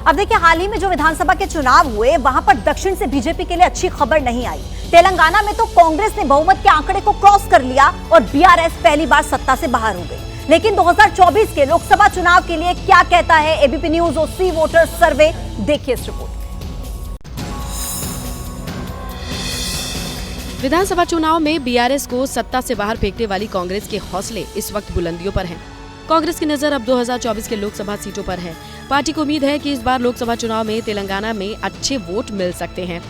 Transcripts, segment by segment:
अब देखिए, हाल ही में जो विधानसभा के चुनाव हुए वहां पर दक्षिण से बीजेपी के लिए अच्छी खबर नहीं आई। तेलंगाना में तो कांग्रेस ने बहुमत के आंकड़े को क्रॉस कर लिया और बीआरएस पहली बार सत्ता से बाहर हो गई। लेकिन 2024 के लोकसभा चुनाव के लिए क्या कहता है एबीपी न्यूज और सी वोटर सर्वे, देखिए इस रिपोर्ट। विधानसभा चुनाव में बीआरएस को सत्ता से बाहर फेंकने वाली कांग्रेस के हौसले इस वक्त बुलंदियों पर हैं। कांग्रेस की नजर अब 2024 के लोकसभा सीटों पर है। पार्टी को उम्मीद है कि इस बार लोकसभा चुनाव में तेलंगाना में अच्छे वोट मिल सकते हैं।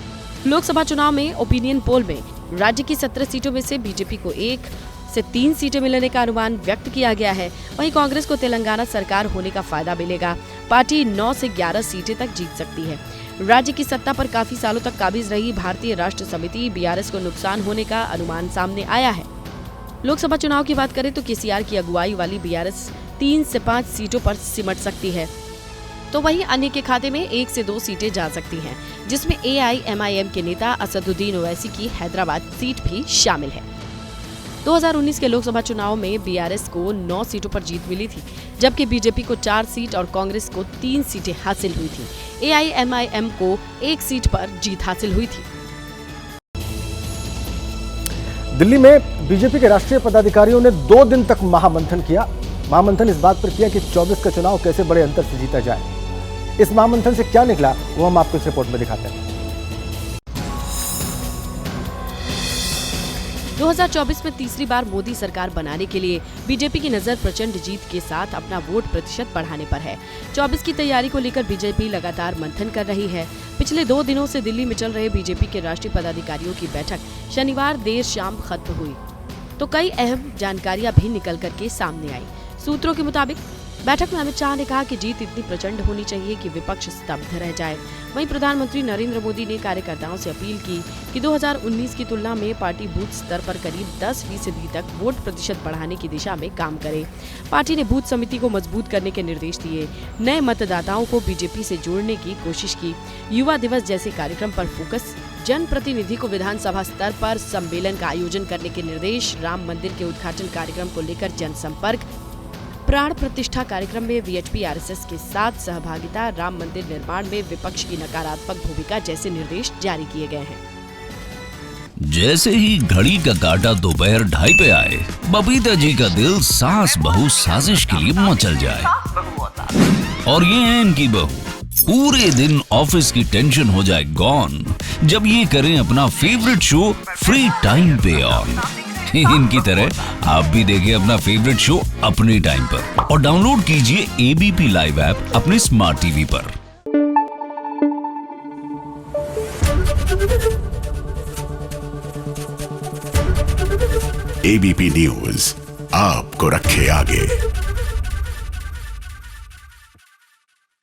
लोकसभा चुनाव में ओपिनियन पोल में राज्य की 17 सीटों में से बीजेपी को 1 से 3 सीटें मिलने का अनुमान व्यक्त किया गया है। वहीं कांग्रेस को तेलंगाना सरकार होने का फायदा मिलेगा। पार्टी 9 से 11 सीटें तक जीत सकती है। राज्य की सत्ता पर काफी सालों तक काबिज रही भारतीय राष्ट्र समिति बीआरएस को नुकसान होने का अनुमान सामने आया है। लोकसभा चुनाव की बात करें तो केसीआर की अगुवाई वाली बीआरएस 3 से 5 सीटों पर सिमट सकती है, तो वहीं अन्य के खाते में 1 से 2 सीटें जा सकती हैं, जिसमें एआईएमआईएम के नेता असदुद्दीन ओवैसी की हैदराबाद सीट भी शामिल है। 2019 के लोकसभा चुनाव में बीआरएस को 9 सीटों पर जीत मिली थी, जबकि बीजेपी को 4 सीट और कांग्रेस को 3 सीटें हासिल हुई थी। एआईएमआईएम को 1 सीट पर जीत हासिल हुई थी। दिल्ली में बीजेपी के राष्ट्रीय पदाधिकारियों ने 2 दिन तक महामंथन किया। महामंथन इस बात पर किया कि 24 का चुनाव कैसे बड़े अंतर से जीता जाए। इस महामंथन से क्या निकला वो हम आपको इस रिपोर्ट में दिखाते हैं। 2024 में तीसरी बार मोदी सरकार बनाने के लिए बीजेपी की नजर प्रचंड जीत के साथ अपना वोट प्रतिशत बढ़ाने पर है। 24 की तैयारी को लेकर बीजेपी लगातार मंथन कर रही है। पिछले 2 दिनों से दिल्ली में चल रहे बीजेपी के राष्ट्रीय पदाधिकारियों की बैठक शनिवार देर शाम खत्म हुई, तो कई अहम जानकारियां भी निकल करके सामने आई। सूत्रों के मुताबिक बैठक में अमित शाह ने कहा कि जीत इतनी प्रचंड होनी चाहिए कि विपक्ष स्तब्ध रह जाए। वहीं प्रधानमंत्री नरेंद्र मोदी ने कार्यकर्ताओं से अपील की कि 2019 की तुलना में पार्टी बूथ स्तर पर करीब 10% तक वोट प्रतिशत बढ़ाने की दिशा में काम करे। पार्टी ने बूथ समिति को मजबूत करने के निर्देश दिए, नए मतदाताओं को बीजेपी से जोड़ने की कोशिश की, युवा दिवस जैसे कार्यक्रम पर फोकस, जन प्रतिनिधि को विधानसभा स्तर पर सम्मेलन का आयोजन करने के निर्देश, राम मंदिर के उद्घाटन कार्यक्रम को लेकर जनसंपर्क, प्राण प्रतिष्ठा कार्यक्रम में वीएचपी आरएसएस के साथ सहभागिता, राम मंदिर निर्माण में विपक्ष की नकारात्मक भूमिका जैसे निर्देश जारी किए गए हैं। जैसे ही घड़ी का काटा दोपहर 2:30 पे आए, बबीता जी का दिल सास बहू साजिश के लिए मचल जाए। और ये है इनकी बहू, पूरे दिन ऑफिस की टेंशन हो जाए गॉन जब ये करें अपना फेवरेट शो फ्री टाइम पे ऑन। इनकी तरह आप भी देखिए अपना फेवरेट शो अपने टाइम पर और डाउनलोड कीजिए एबीपी लाइव ऐप अपने स्मार्ट टीवी पर। एबीपी न्यूज आपको रखे आगे।